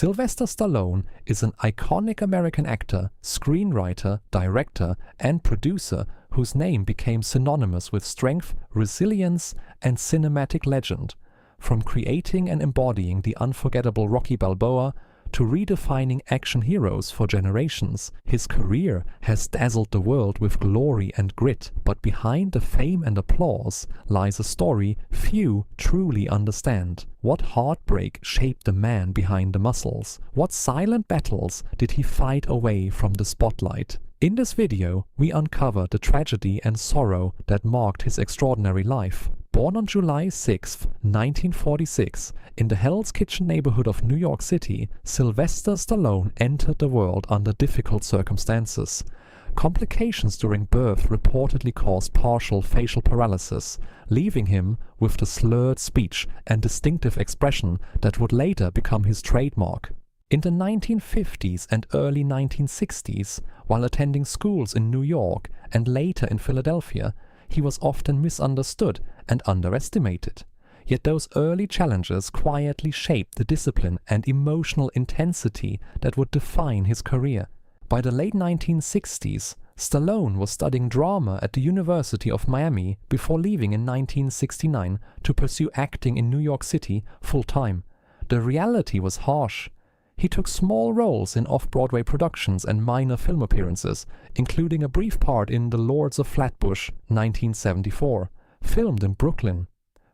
Sylvester Stallone is an iconic American actor, screenwriter, director, and producer whose name became synonymous with strength, resilience, and cinematic legend. From creating and embodying the unforgettable Rocky Balboa to redefining action heroes for generations, his career has dazzled the world with glory and grit, but behind the fame and applause lies a story few truly understand. What heartbreak shaped the man behind the muscles? What silent battles did he fight away from the spotlight? In this video, we uncover the tragedy and sorrow that marked his extraordinary life. Born on July 6, 1946, in the Hell's Kitchen neighborhood of New York City, Sylvester Stallone entered the world under difficult circumstances. Complications during birth reportedly caused partial facial paralysis, leaving him with the slurred speech and distinctive expression that would later become his trademark. In the 1950s and early 1960s, while attending schools in New York and later in Philadelphia, he was often misunderstood and underestimated. Yet those early challenges quietly shaped the discipline and emotional intensity that would define his career. By the late 1960s, Stallone was studying drama at the University of Miami before leaving in 1969 to pursue acting in New York City full-time. The reality was harsh. He took small roles in off-Broadway productions and minor film appearances, including a brief part in The Lords of Flatbush, 1974, filmed in Brooklyn.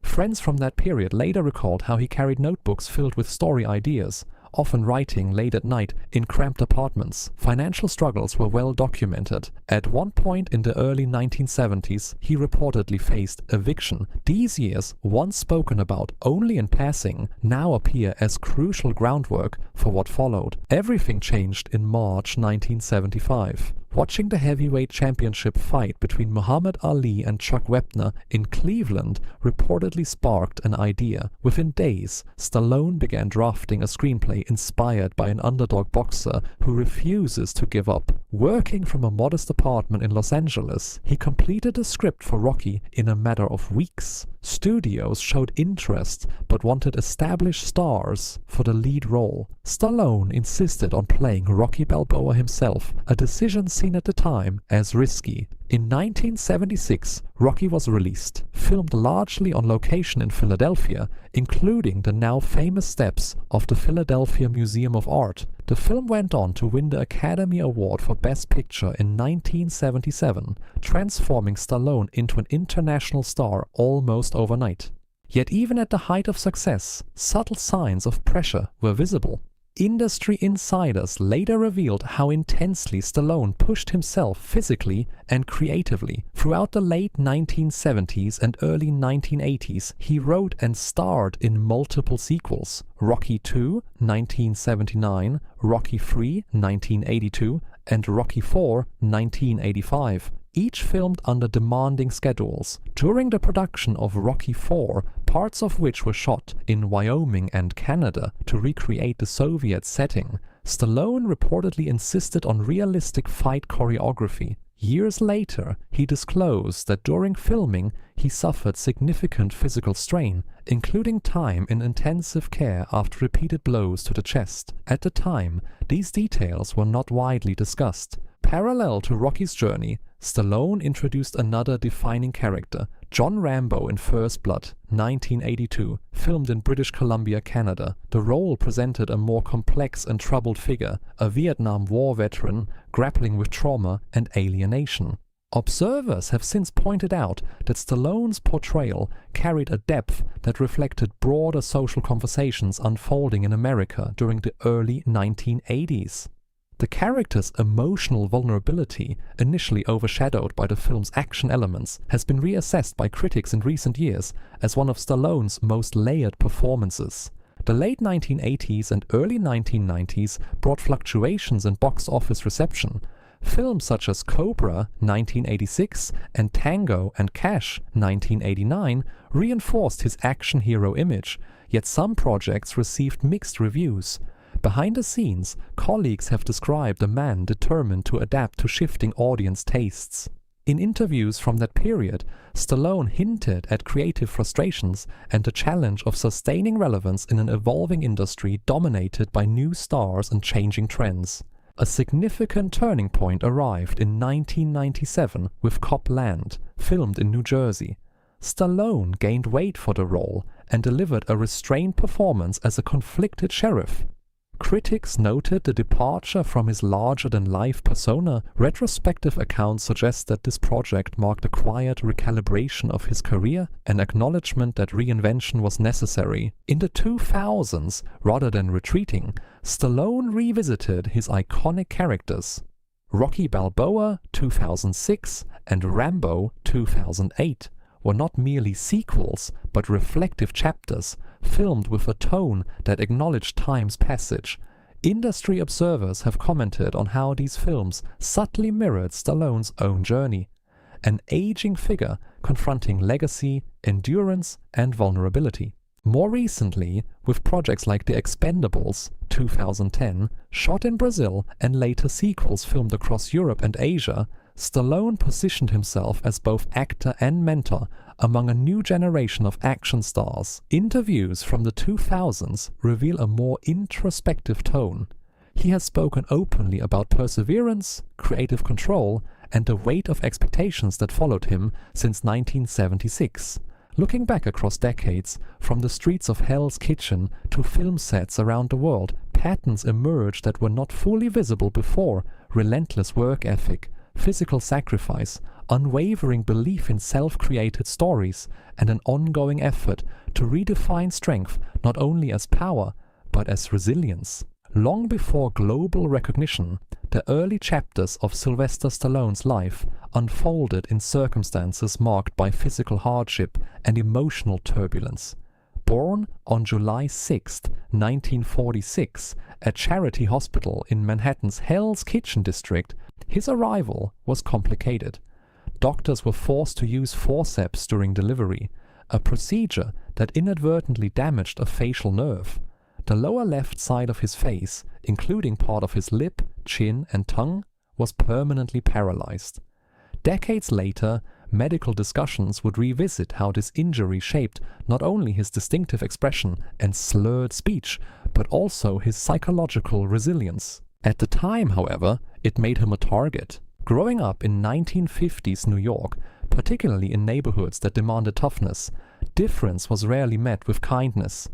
Friends from that period later recalled how he carried notebooks filled with story ideas, often writing late at night in cramped apartments. Financial struggles were well documented. At one point in the early 1970s, he reportedly faced eviction. These years, once spoken about only in passing, now appear as crucial groundwork for what followed. Everything changed in March 1975. Watching the heavyweight championship fight between Muhammad Ali and Chuck Wepner in Cleveland reportedly sparked an idea. Within days, Stallone began drafting a screenplay inspired by an underdog boxer who refuses to give up. Working from a modest apartment in Los Angeles, he completed the script for Rocky in a matter of weeks. Studios showed interest but wanted established stars for the lead role. Stallone insisted on playing Rocky Balboa himself, a decision seen at the time as risky. In 1976, Rocky was released, filmed largely on location in Philadelphia, including the now famous steps of the Philadelphia Museum of Art. The film went on to win the Academy Award for Best Picture in 1977, transforming Stallone into an international star almost overnight. Yet even at the height of success, subtle signs of pressure were visible. Industry insiders later revealed how intensely Stallone pushed himself physically and creatively. Throughout the late 1970s and early 1980s, he wrote and starred in multiple sequels: Rocky II, 1979, Rocky III, 1982, and Rocky IV, 1985. Each filmed under demanding schedules. During the production of Rocky IV, parts of which were shot in Wyoming and Canada to recreate the Soviet setting, Stallone reportedly insisted on realistic fight choreography. Years later, he disclosed that during filming he suffered significant physical strain, including time in intensive care after repeated blows to the chest. At the time, these details were not widely discussed. Parallel to Rocky's journey, Stallone introduced another defining character, John Rambo in First Blood, 1982, filmed in British Columbia, Canada. The role presented a more complex and troubled figure, a Vietnam War veteran grappling with trauma and alienation. Observers have since pointed out that Stallone's portrayal carried a depth that reflected broader social conversations unfolding in America during the early 1980s. The character's emotional vulnerability, initially overshadowed by the film's action elements, has been reassessed by critics in recent years as one of Stallone's most layered performances. The late 1980s and early 1990s brought fluctuations in box office reception. Films such as Cobra, 1986, and Tango and Cash, 1989, reinforced his action hero image, yet some projects received mixed reviews. Behind the scenes, colleagues have described a man determined to adapt to shifting audience tastes. In interviews from that period, Stallone hinted at creative frustrations and the challenge of sustaining relevance in an evolving industry dominated by new stars and changing trends. A significant turning point arrived in 1997 with Cop Land, filmed in New Jersey. Stallone gained weight for the role and delivered a restrained performance as a conflicted sheriff. Critics noted the departure from his larger-than-life persona. Retrospective accounts suggest that this project marked a quiet recalibration of his career, an acknowledgement that reinvention was necessary. In the 2000s, rather than retreating, Stallone revisited his iconic characters. Rocky Balboa 2006 and Rambo 2008 were not merely sequels, but reflective chapters, filmed with a tone that acknowledged time's passage. Industry observers have commented on how these films subtly mirrored Stallone's own journey, an aging figure confronting legacy, endurance, and vulnerability. More recently, with projects like The Expendables 2010, shot in Brazil, and later sequels filmed across Europe and Asia, Stallone positioned himself as both actor and mentor among a new generation of action stars. Interviews from the 2000s reveal a more introspective tone. He has spoken openly about perseverance, creative control, and the weight of expectations that followed him since 1976. Looking back across decades, from the streets of Hell's Kitchen to film sets around the world, patterns emerged that were not fully visible before: relentless work ethic, physical sacrifice, unwavering belief in self-created stories, and an ongoing effort to redefine strength not only as power, but as resilience. Long before global recognition, the early chapters of Sylvester Stallone's life unfolded in circumstances marked by physical hardship and emotional turbulence. Born on July 6, 1946, at Charity Hospital in Manhattan's Hell's Kitchen district, his arrival was complicated. Doctors were forced to use forceps during delivery, a procedure that inadvertently damaged a facial nerve. The lower left side of his face, including part of his lip, chin, and tongue, was permanently paralyzed. Decades later, medical discussions would revisit how this injury shaped not only his distinctive expression and slurred speech, but also his psychological resilience. At the time, however, it made him a target. Growing up in 1950s New York, particularly in neighborhoods that demanded toughness, difference was rarely met with kindness.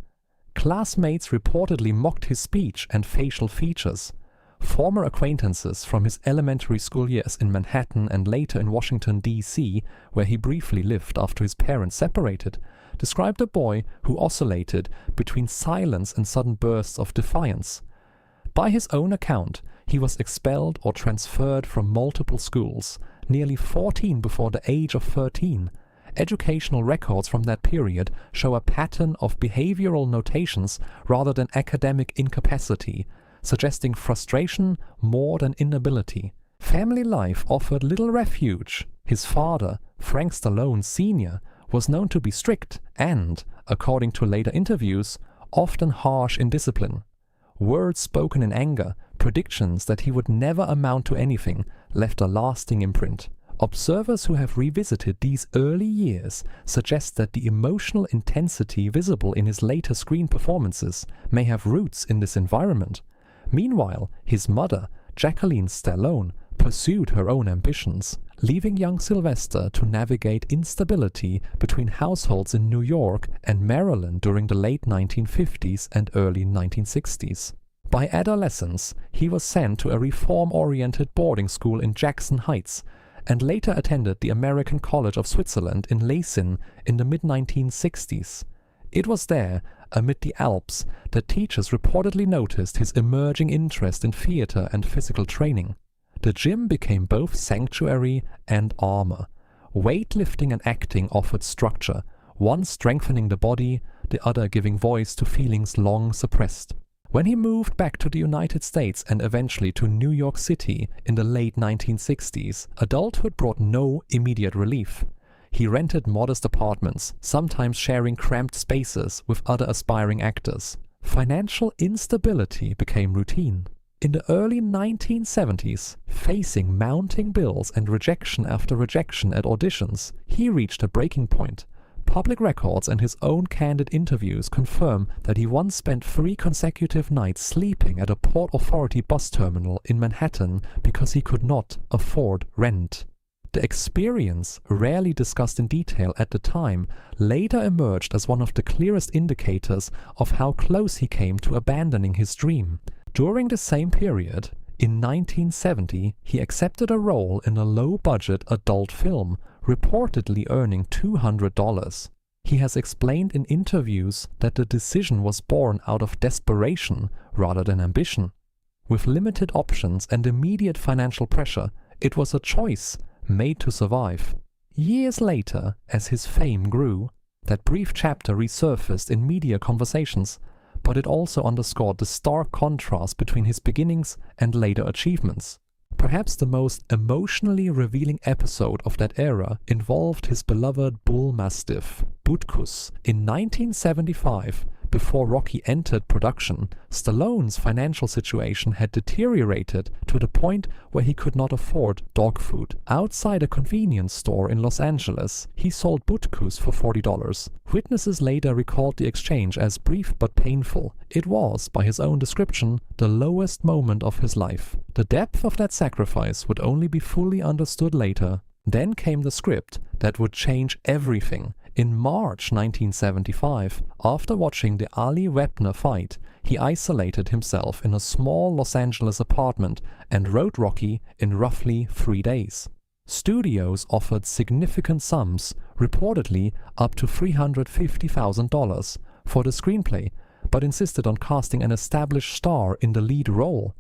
Classmates reportedly mocked his speech and facial features. Former acquaintances from his elementary school years in Manhattan and later in Washington, D.C., where he briefly lived after his parents separated, described a boy who oscillated between silence and sudden bursts of defiance. By his own account, he was expelled or transferred from multiple schools, nearly 14 before the age of 13. Educational records from that period show a pattern of behavioral notations rather than academic incapacity, suggesting frustration more than inability. Family life offered little refuge. His father, Frank Stallone Sr., was known to be strict and, according to later interviews, often harsh in discipline. Words spoken in anger, predictions that he would never amount to anything, left a lasting imprint. Observers who have revisited these early years suggest that the emotional intensity visible in his later screen performances may have roots in this environment. Meanwhile, his mother, Jacqueline Stallone, pursued her own ambitions, leaving young Sylvester to navigate instability between households in New York and Maryland during the late 1950s and early 1960s. By adolescence, he was sent to a reform-oriented boarding school in Jackson Heights, and later attended the American College of Switzerland in Leysin in the mid-1960s. It was there, amid the Alps, that teachers reportedly noticed his emerging interest in theater and physical training. The gym became both sanctuary and armor. Weightlifting and acting offered structure, one strengthening the body, the other giving voice to feelings long suppressed. When he moved back to the United States and eventually to New York City in the late 1960s, adulthood brought no immediate relief. He rented modest apartments, sometimes sharing cramped spaces with other aspiring actors. Financial instability became routine. In the early 1970s, facing mounting bills and rejection after rejection at auditions, he reached a breaking point. Public records and his own candid interviews confirm that he once spent 3 consecutive nights sleeping at a Port Authority bus terminal in Manhattan because he could not afford rent. The experience, rarely discussed in detail at the time, later emerged as one of the clearest indicators of how close he came to abandoning his dream. During the same period, in 1970, he accepted a role in a low-budget adult film, reportedly earning $200. He has explained in interviews that the decision was born out of desperation rather than ambition. With limited options and immediate financial pressure, it was a choice made to survive. Years later, as his fame grew, that brief chapter resurfaced in media conversations, but it also underscored the stark contrast between his beginnings and later achievements. Perhaps the most emotionally revealing episode of that era involved his beloved bull mastiff, Butkus. In 1975, before Rocky entered production, Stallone's financial situation had deteriorated to the point where he could not afford dog food. Outside a convenience store in Los Angeles, he sold Butkus for $40. Witnesses later recalled the exchange as brief but painful. It was, by his own description, the lowest moment of his life. The depth of that sacrifice would only be fully understood later. Then came the script that would change everything. In March 1975, after watching the Ali Webner fight, he isolated himself in a small Los Angeles apartment and wrote Rocky in roughly 3 days. Studios offered significant sums, reportedly up to $350,000, for the screenplay, but insisted on casting an established star in the lead role.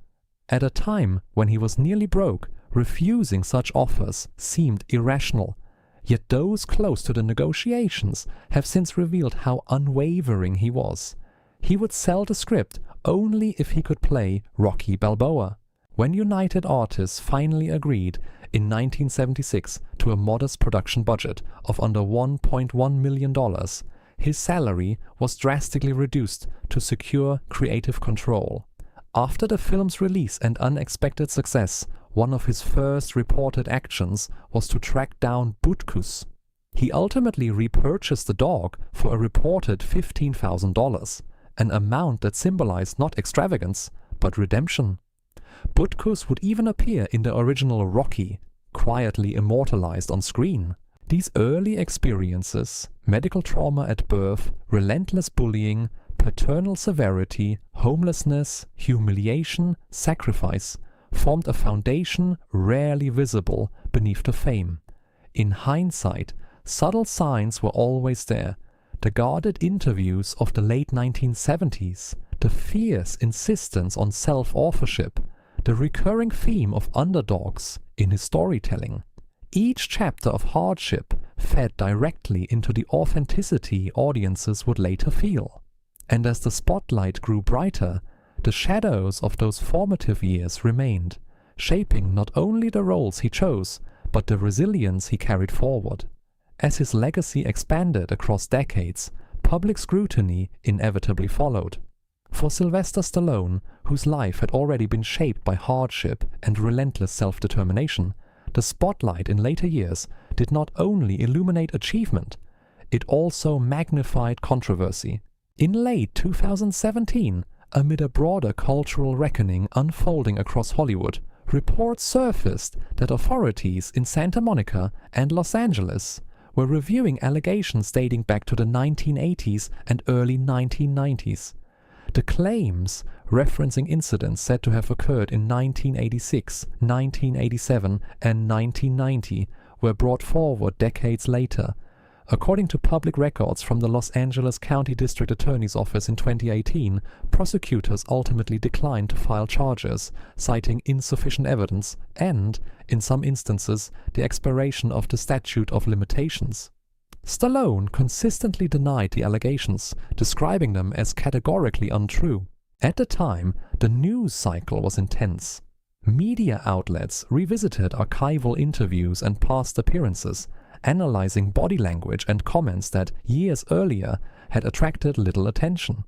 At a time when he was nearly broke, refusing such offers seemed irrational. Yet those close to the negotiations have since revealed how unwavering he was. He would sell the script only if he could play Rocky Balboa. When United Artists finally agreed in 1976 to a modest production budget of under $1.1 million, his salary was drastically reduced to secure creative control. After the film's release and unexpected success, one of his first reported actions was to track down Butkus. He ultimately repurchased the dog for a reported $15,000, an amount that symbolized not extravagance, but redemption. Butkus would even appear in the original Rocky, quietly immortalized on screen. These early experiences, medical trauma at birth, relentless bullying, paternal severity, homelessness, humiliation, sacrifice, formed a foundation rarely visible beneath the fame. In hindsight, subtle signs were always there. The guarded interviews of the late 1970s, the fierce insistence on self-authorship, the recurring theme of underdogs in his storytelling. Each chapter of hardship fed directly into the authenticity audiences would later feel. And as the spotlight grew brighter, the shadows of those formative years remained, shaping not only the roles he chose, but the resilience he carried forward. As his legacy expanded across decades, public scrutiny inevitably followed. For Sylvester Stallone, whose life had already been shaped by hardship and relentless self-determination, the spotlight in later years did not only illuminate achievement, it also magnified controversy. In late 2017, amid a broader cultural reckoning unfolding across Hollywood, reports surfaced that authorities in Santa Monica and Los Angeles were reviewing allegations dating back to the 1980s and early 1990s. The claims, referencing incidents said to have occurred in 1986, 1987, and 1990, were brought forward decades later. According to public records from the Los Angeles County District Attorney's Office in 2018, prosecutors ultimately declined to file charges, citing insufficient evidence and, in some instances, the expiration of the statute of limitations. Stallone consistently denied the allegations, describing them as categorically untrue. At the time, the news cycle was intense. Media outlets revisited archival interviews and past appearances, analyzing body language and comments that years earlier had attracted little attention.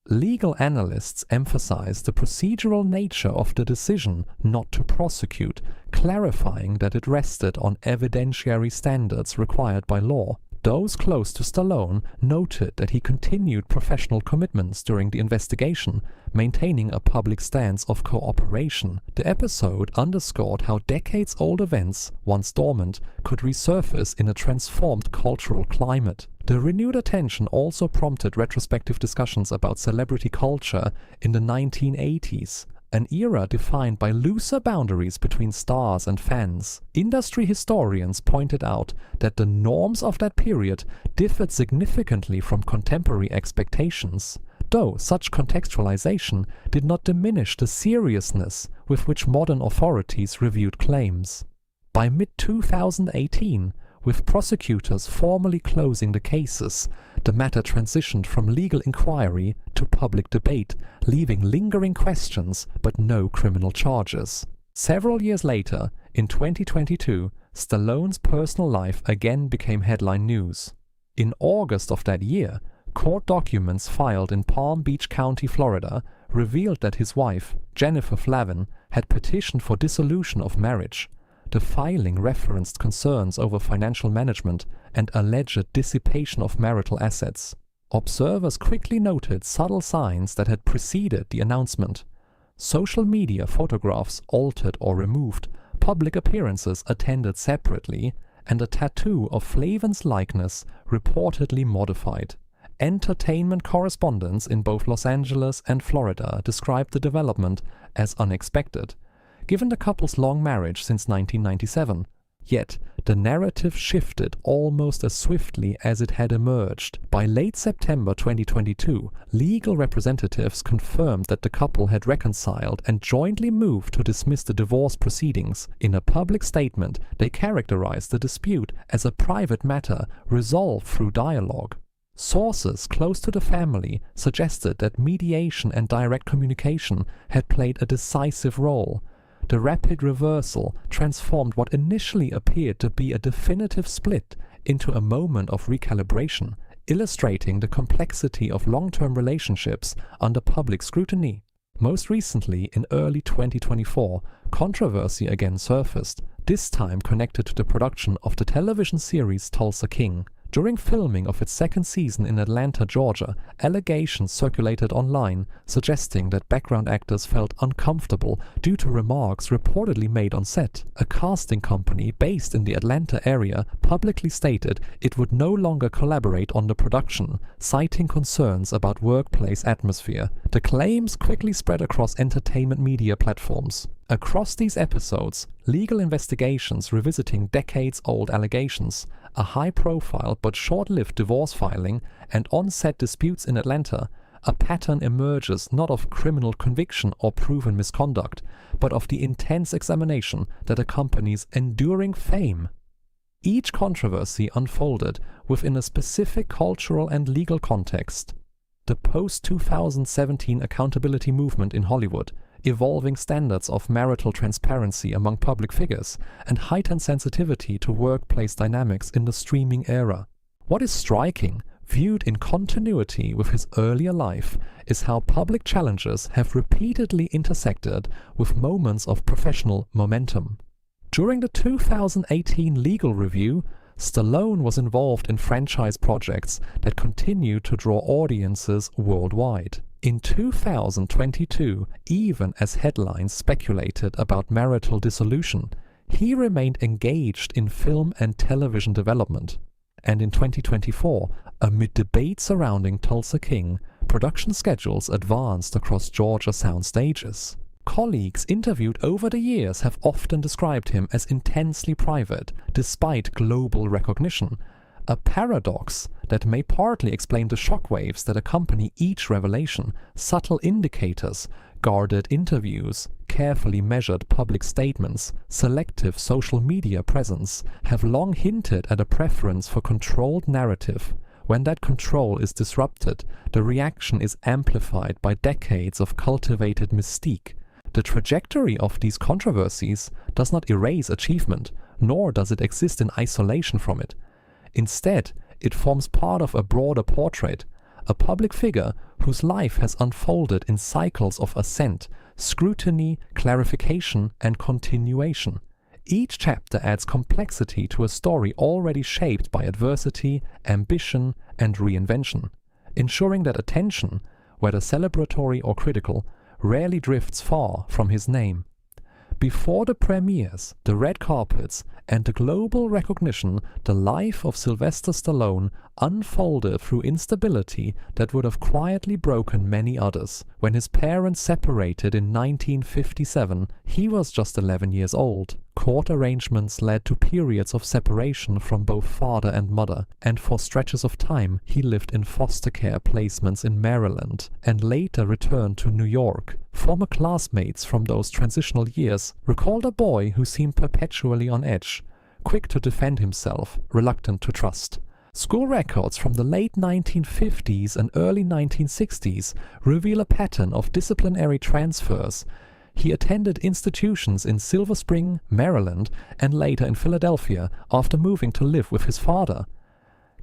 Legal analysts emphasize the procedural nature of the decision not to prosecute, clarifying that it rested on evidentiary standards required by law. Those close to Stallone noted that he continued professional commitments during the investigation, maintaining a public stance of cooperation. The episode underscored how decades-old events, once dormant, could resurface in a transformed cultural climate. The renewed attention also prompted retrospective discussions about celebrity culture in the 1980s, an era defined by looser boundaries between stars and fans. Industry historians pointed out that the norms of that period differed significantly from contemporary expectations, though such contextualization did not diminish the seriousness with which modern authorities reviewed claims. By mid-2018, with prosecutors formally closing the cases, the matter transitioned from legal inquiry to public debate, leaving lingering questions but no criminal charges. Several years later, in 2022, Stallone's personal life again became headline news. In August of that year, court documents filed in Palm Beach County, Florida, revealed that his wife, Jennifer Flavin, had petitioned for dissolution of marriage. The filing referenced concerns over financial management and alleged dissipation of marital assets. Observers quickly noted subtle signs that had preceded the announcement. Social media photographs altered or removed, public appearances attended separately, and a tattoo of Flavin's likeness reportedly modified. Entertainment correspondents in both Los Angeles and Florida described the development as unexpected, given the couple's long marriage since 1997. Yet, the narrative shifted almost as swiftly as it had emerged. By late September 2022, legal representatives confirmed that the couple had reconciled and jointly moved to dismiss the divorce proceedings. In a public statement, they characterized the dispute as a private matter resolved through dialogue. Sources close to the family suggested that mediation and direct communication had played a decisive role. The rapid reversal transformed what initially appeared to be a definitive split into a moment of recalibration, illustrating the complexity of long-term relationships under public scrutiny. Most recently, in early 2024, controversy again surfaced, this time connected to the production of the television series Tulsa King. During filming of its second season in Atlanta, Georgia, allegations circulated online suggesting that background actors felt uncomfortable due to remarks reportedly made on set. A casting company based in the Atlanta area publicly stated it would no longer collaborate on the production, citing concerns about workplace atmosphere. The claims quickly spread across entertainment media platforms. Across these episodes, legal investigations revisiting decades-old allegations, a high-profile but short-lived divorce filing, and on-set disputes in Atlanta, a pattern emerges not of criminal conviction or proven misconduct, but of the intense examination that accompanies enduring fame. Each controversy unfolded within a specific cultural and legal context. The post-2017 accountability movement in Hollywood, evolving standards of marital transparency among public figures, and heightened sensitivity to workplace dynamics in the streaming era. What is striking, viewed in continuity with his earlier life, is how public challenges have repeatedly intersected with moments of professional momentum. During the 2018 legal review, Stallone was involved in franchise projects that continue to draw audiences worldwide. In 2022, even as headlines speculated about marital dissolution, he remained engaged in film and television development. And in 2024, amid debate surrounding Tulsa King, production schedules advanced across Georgia sound stages. Colleagues interviewed over the years have often described him as intensely private, despite global recognition, a paradox that may partly explain the shockwaves that accompany each revelation. Subtle indicators, guarded interviews, carefully measured public statements, selective social media presence have long hinted at a preference for controlled narrative. When that control is disrupted, the reaction is amplified by decades of cultivated mystique. The trajectory of these controversies does not erase achievement, nor does it exist in isolation from it. Instead, it forms part of a broader portrait, a public figure whose life has unfolded in cycles of ascent, scrutiny, clarification, and continuation. Each chapter adds complexity to a story already shaped by adversity, ambition, and reinvention, ensuring that attention, whether celebratory or critical, rarely drifts far from his name. Before the premieres, the red carpets, and the global recognition, the life of Sylvester Stallone unfolded through instability that would have quietly broken many others. When his parents separated in 1957, he was just 11 years old. Court arrangements led to periods of separation from both father and mother, and for stretches of time he lived in foster care placements in Maryland and later returned to New York. Former classmates from those transitional years recalled a boy who seemed perpetually on edge, quick to defend himself, reluctant to trust. School records from the late 1950s and early 1960s reveal a pattern of disciplinary transfers. He attended institutions in Silver Spring, Maryland, and later in Philadelphia after moving to live with his father.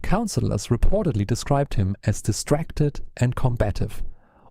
Counselors reportedly described him as distracted and combative.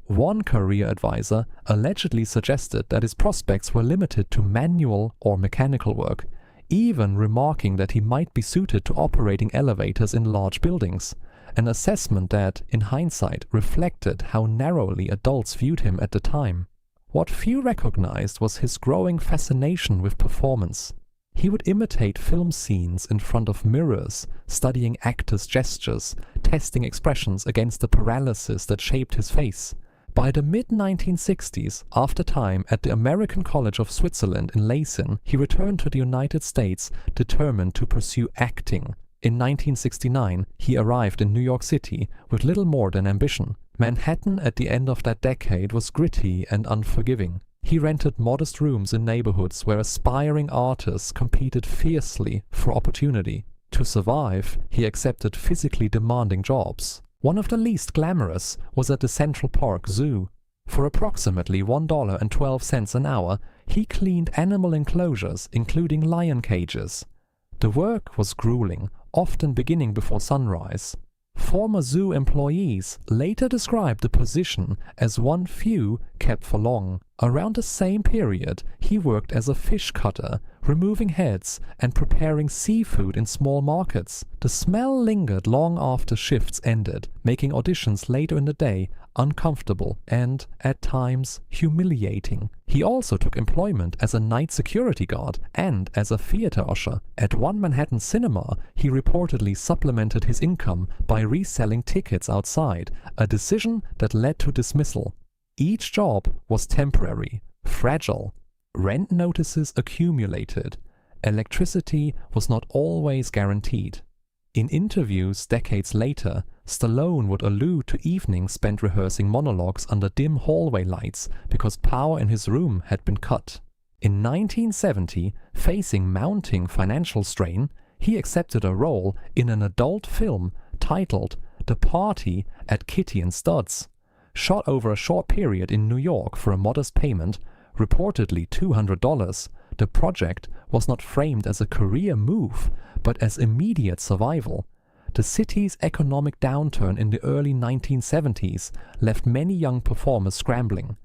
One career advisor allegedly suggested that his prospects were limited to manual or mechanical work, even remarking that he might be suited to operating elevators in large buildings, an assessment that, in hindsight, reflected how narrowly adults viewed him at the time. What few recognized was his growing fascination with performance. He would imitate film scenes in front of mirrors, studying actors' gestures, testing expressions against the paralysis that shaped his face. By the mid-1960s, after time at the American College of Switzerland in Leysin, he returned to the United States, determined to pursue acting. In 1969, he arrived in New York City with little more than ambition. Manhattan at the end of that decade was gritty and unforgiving. He rented modest rooms in neighborhoods where aspiring artists competed fiercely for opportunity. To survive, he accepted physically demanding jobs. One of the least glamorous was at the Central Park Zoo. For approximately $1.12 an hour, he cleaned animal enclosures, including lion cages. The work was grueling, often beginning before sunrise. Former zoo employees later described the position as one few kept for long. Around the same period, he worked as a fish cutter, removing heads and preparing seafood in small markets. The smell lingered long after shifts ended, making auditions later in the day uncomfortable and, at times, humiliating. He also took employment as a night security guard and as a theater usher. At one Manhattan cinema, he reportedly supplemented his income by reselling tickets outside, a decision that led to dismissal. Each job was temporary, fragile. Rent notices accumulated. Electricity was not always guaranteed. In interviews decades later, Stallone would allude to evenings spent rehearsing monologues under dim hallway lights because power in his room had been cut. In 1970, facing mounting financial strain, he accepted a role in an adult film titled The Party at Kitty and Studs. Shot over a short period in New York for a modest payment, reportedly $200, the project was not framed as a career move, but as immediate survival. The city's economic downturn in the early 1970s left many young performers scrambling.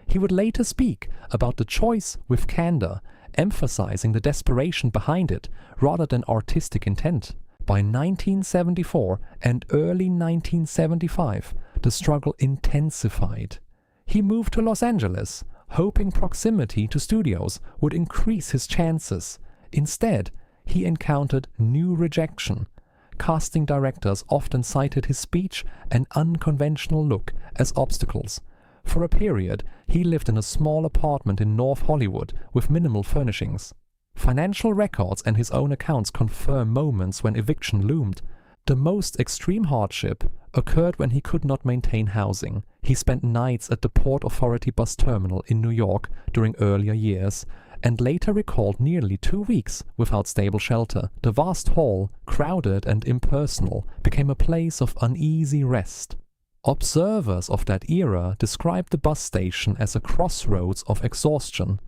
He would later speak about the choice with candor, emphasizing the desperation behind it rather than artistic intent. By 1974 and early 1975, the struggle intensified. He moved to Los Angeles, hoping proximity to studios would increase his chances. Instead, he encountered new rejection. Casting directors often cited his speech and unconventional look as obstacles. For a period, he lived in a small apartment in North Hollywood with minimal furnishings. Financial records and his own accounts confirm moments when eviction loomed. The most extreme hardship occurred when he could not maintain housing. He spent nights at the Port Authority bus terminal in New York during earlier years, and later recalled nearly 2 weeks without stable shelter. The vast hall, crowded and impersonal, became a place of uneasy rest. Observers of that era described the bus station as a crossroads of exhaustion.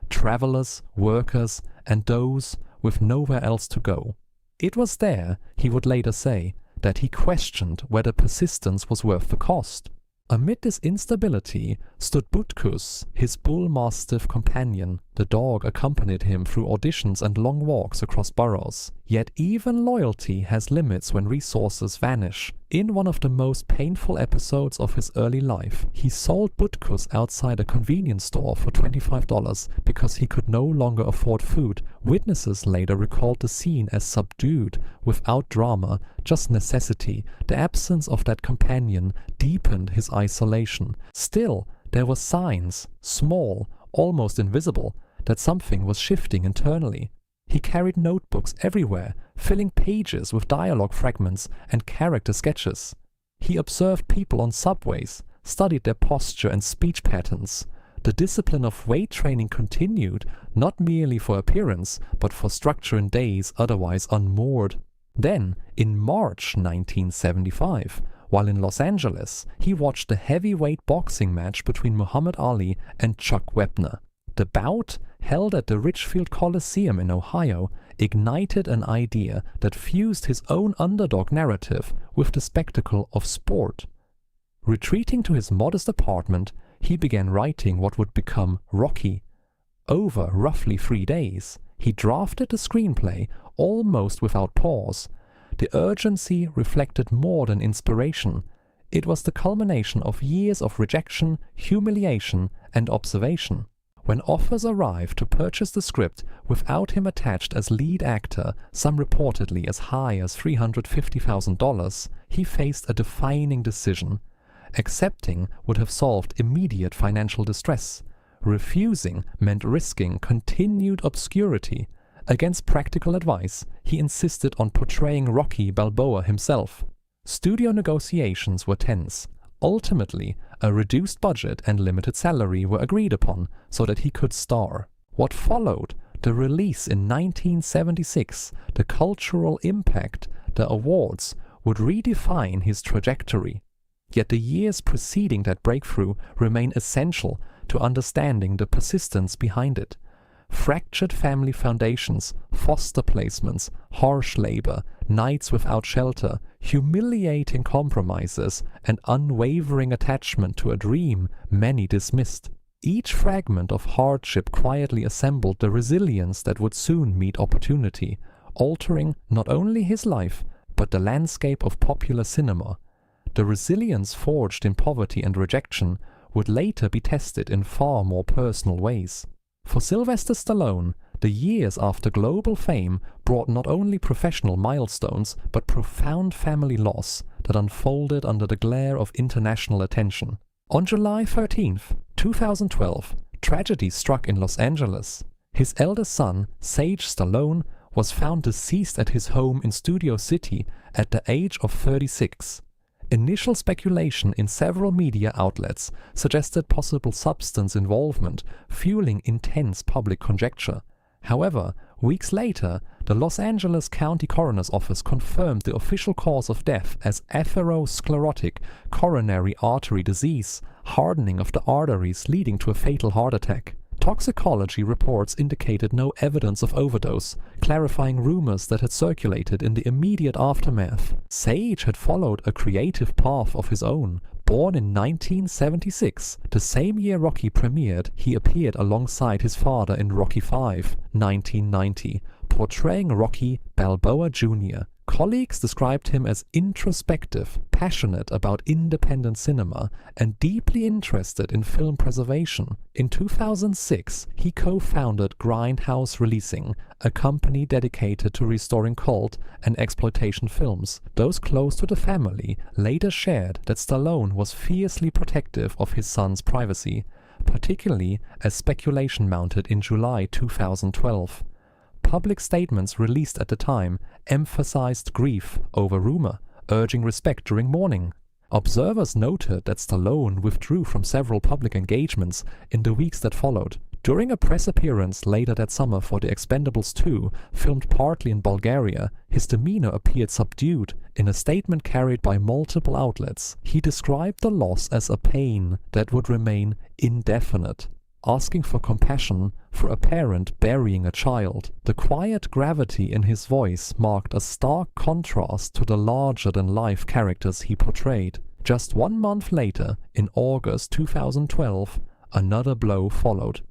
Travelers, workers, and those with nowhere else to go. It was there, he would later say, that he questioned whether persistence was worth the cost. Amid this instability stood Butkus, his bull mastiff companion. The dog accompanied him through auditions and long walks across boroughs. Yet even loyalty has limits when resources vanish. In one of the most painful episodes of his early life, he sold Butkus outside a convenience store for $25 because he could no longer afford food. Witnesses later recalled the scene as subdued, without drama, just necessity. The absence of that companion deepened his isolation. Still, there were signs, small, almost invisible, that something was shifting internally. He carried notebooks everywhere, filling pages with dialogue fragments and character sketches. He observed people on subways, studied their posture and speech patterns. The discipline of weight training continued, not merely for appearance, but for structure in days otherwise unmoored. Then, in March 1975, while in Los Angeles, he watched the heavyweight boxing match between Muhammad Ali and Chuck Wepner. The bout, held at the Richfield Coliseum in Ohio, ignited an idea that fused his own underdog narrative with the spectacle of sport. Retreating to his modest apartment, he began writing what would become Rocky. Over roughly 3 days, he drafted the screenplay almost without pause. The urgency reflected more than inspiration. It was the culmination of years of rejection, humiliation, and observation. When offers arrived to purchase the script without him attached as lead actor, some reportedly as high as $350,000, he faced a defining decision. Accepting would have solved immediate financial distress. Refusing meant risking continued obscurity. Against practical advice, he insisted on portraying Rocky Balboa himself. Studio negotiations were tense. Ultimately, a reduced budget and limited salary were agreed upon so that he could star. What followed, the release in 1976, the cultural impact, the awards, would redefine his trajectory. Yet the years preceding that breakthrough remain essential to understanding the persistence behind it. Fractured family foundations, foster placements, harsh labor, nights without shelter, humiliating compromises, and unwavering attachment to a dream many dismissed. Each fragment of hardship quietly assembled the resilience that would soon meet opportunity, altering not only his life, but the landscape of popular cinema. The resilience forged in poverty and rejection would later be tested in far more personal ways. For Sylvester Stallone, the years after global fame brought not only professional milestones, but profound family loss that unfolded under the glare of international attention. On July 13, 2012, tragedy struck in Los Angeles. His eldest son, Sage Stallone, was found deceased at his home in Studio City at the age of 36. Initial speculation in several media outlets suggested possible substance involvement, fueling intense public conjecture. However, weeks later, the Los Angeles County Coroner's Office confirmed the official cause of death as atherosclerotic coronary artery disease, hardening of the arteries leading to a fatal heart attack. Toxicology reports indicated no evidence of overdose, clarifying rumors that had circulated in the immediate aftermath. Sage had followed a creative path of his own. Born in 1976, the same year Rocky premiered, he appeared alongside his father in Rocky V, 1990, portraying Rocky Balboa Jr. Colleagues described him as introspective, passionate about independent cinema, and deeply interested in film preservation. In 2006, he co-founded Grindhouse Releasing, a company dedicated to restoring cult and exploitation films. Those close to the family later shared that Stallone was fiercely protective of his son's privacy, particularly as speculation mounted in July 2012. Public statements released at the time emphasized grief over rumor, urging respect during mourning. Observers noted that Stallone withdrew from several public engagements in the weeks that followed. During a press appearance later that summer for The Expendables 2, filmed partly in Bulgaria, his demeanor appeared subdued. In a statement carried by multiple outlets, he described the loss as a pain that would remain indefinite. asking for compassion for a parent burying a child. The quiet gravity in his voice marked a stark contrast to the larger-than-life characters he portrayed. Just 1 month later, in August 2012, another blow followed.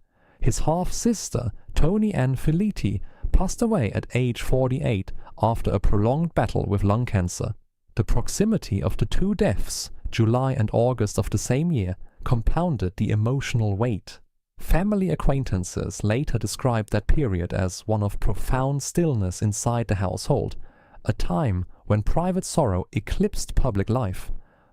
His half-sister, Toni Ann Felitti, passed away at age 48 after a prolonged battle with lung cancer. The proximity of the two deaths, July and August of the same year, compounded the emotional weight. Family acquaintances later described that period as one of profound stillness inside the household, a time when private sorrow eclipsed public life.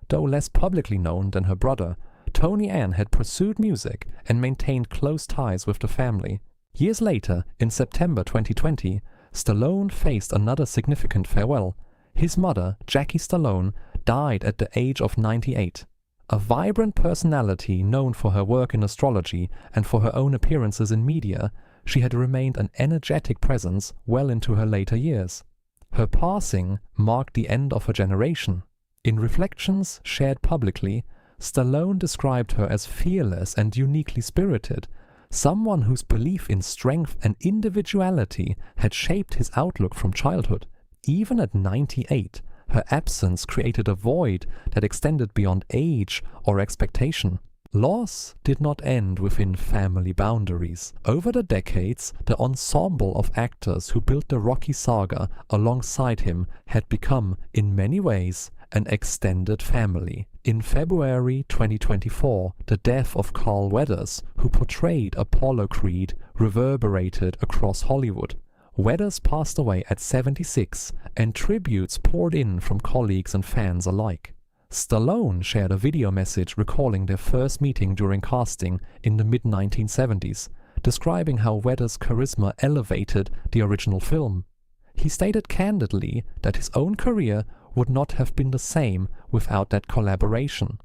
Though less publicly known than her brother, Toni Ann had pursued music and maintained close ties with the family. Years later, in September 2020, Stallone faced another significant farewell. His mother, Jackie Stallone, died at the age of 98. A vibrant personality known for her work in astrology and for her own appearances in media, she had remained an energetic presence well into her later years. Her passing marked the end of a generation. In reflections shared publicly, Stallone described her as fearless and uniquely spirited, someone whose belief in strength and individuality had shaped his outlook from childhood. Even at 98, her absence created a void that extended beyond age or expectation. Loss did not end within family boundaries. Over the decades, the ensemble of actors who built the Rocky saga alongside him had become, in many ways, an extended family. In February 2024, the death of Carl Weathers, who portrayed Apollo Creed, reverberated across Hollywood. Weathers passed away at 76, and tributes poured in from colleagues and fans alike. Stallone shared a video message recalling their first meeting during casting in the mid-1970s, describing how Weathers' charisma elevated the original film. He stated candidly that his own career would not have been the same without that collaboration.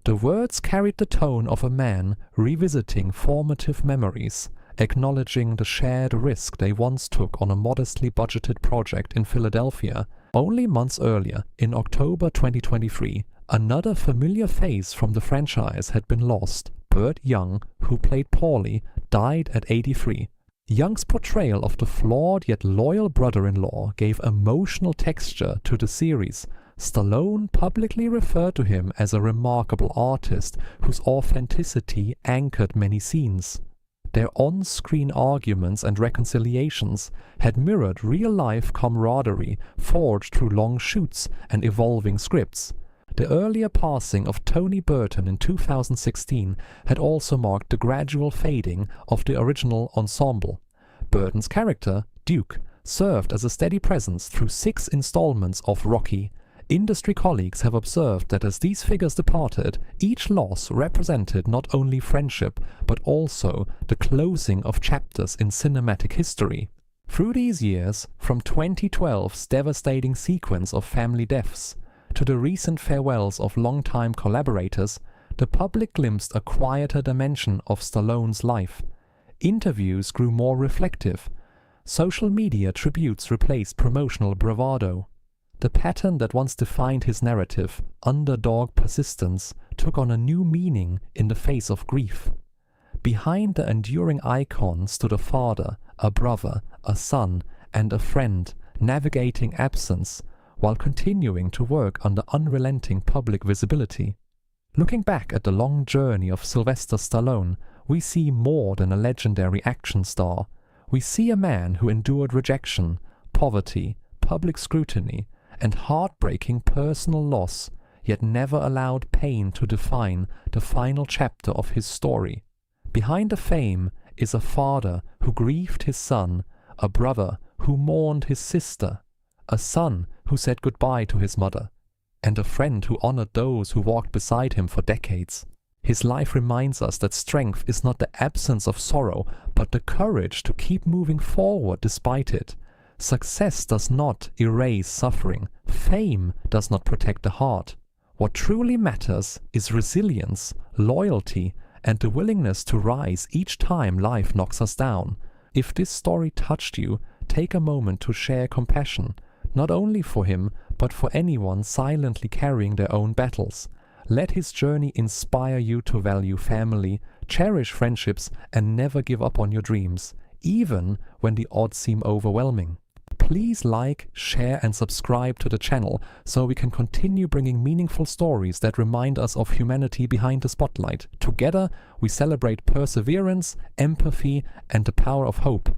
The words carried the tone of a man revisiting formative memories, acknowledging the shared risk they once took on a modestly budgeted project in Philadelphia. Only months earlier, in October 2023, another familiar face from the franchise had been lost. Burt Young, who played Paulie, died at 83. Young's portrayal of the flawed yet loyal brother-in-law gave emotional texture to the series. Stallone publicly referred to him as a remarkable artist whose authenticity anchored many scenes. Their on-screen arguments and reconciliations had mirrored real-life camaraderie forged through long shoots and evolving scripts. The earlier passing of Tony Burton in 2016 had also marked the gradual fading of the original ensemble. Burton's character, Duke, served as a steady presence through 6 installments of Rocky. Industry colleagues have observed that as these figures departed, each loss represented not only friendship, but also the closing of chapters in cinematic history. Through these years, from 2012's devastating sequence of family deaths to the recent farewells of longtime collaborators, the public glimpsed a quieter dimension of Stallone's life. Interviews grew more reflective. Social media tributes replaced promotional bravado. The pattern that once defined his narrative, underdog persistence, took on a new meaning in the face of grief. Behind the enduring icon stood a father, a brother, a son, and a friend, navigating absence while continuing to work under unrelenting public visibility. Looking back at the long journey of Sylvester Stallone, we see more than a legendary action star. We see a man who endured rejection, poverty, public scrutiny, and heartbreaking personal loss, yet never allowed pain to define the final chapter of his story. Behind the fame is a father who grieved his son, a brother who mourned his sister, a son who said goodbye to his mother, and a friend who honored those who walked beside him for decades. His life reminds us that strength is not the absence of sorrow, but the courage to keep moving forward despite it. Success does not erase suffering. Fame does not protect the heart. What truly matters is resilience, loyalty, and the willingness to rise each time life knocks us down. If this story touched you, take a moment to share compassion, not only for him, but for anyone silently carrying their own battles. Let his journey inspire you to value family, Cherish friendships and never give up on your dreams, even when the odds seem overwhelming. Please like, share and subscribe to the channel so we can continue bringing meaningful stories that remind us of humanity behind the spotlight. Together, we celebrate perseverance, empathy and the power of hope.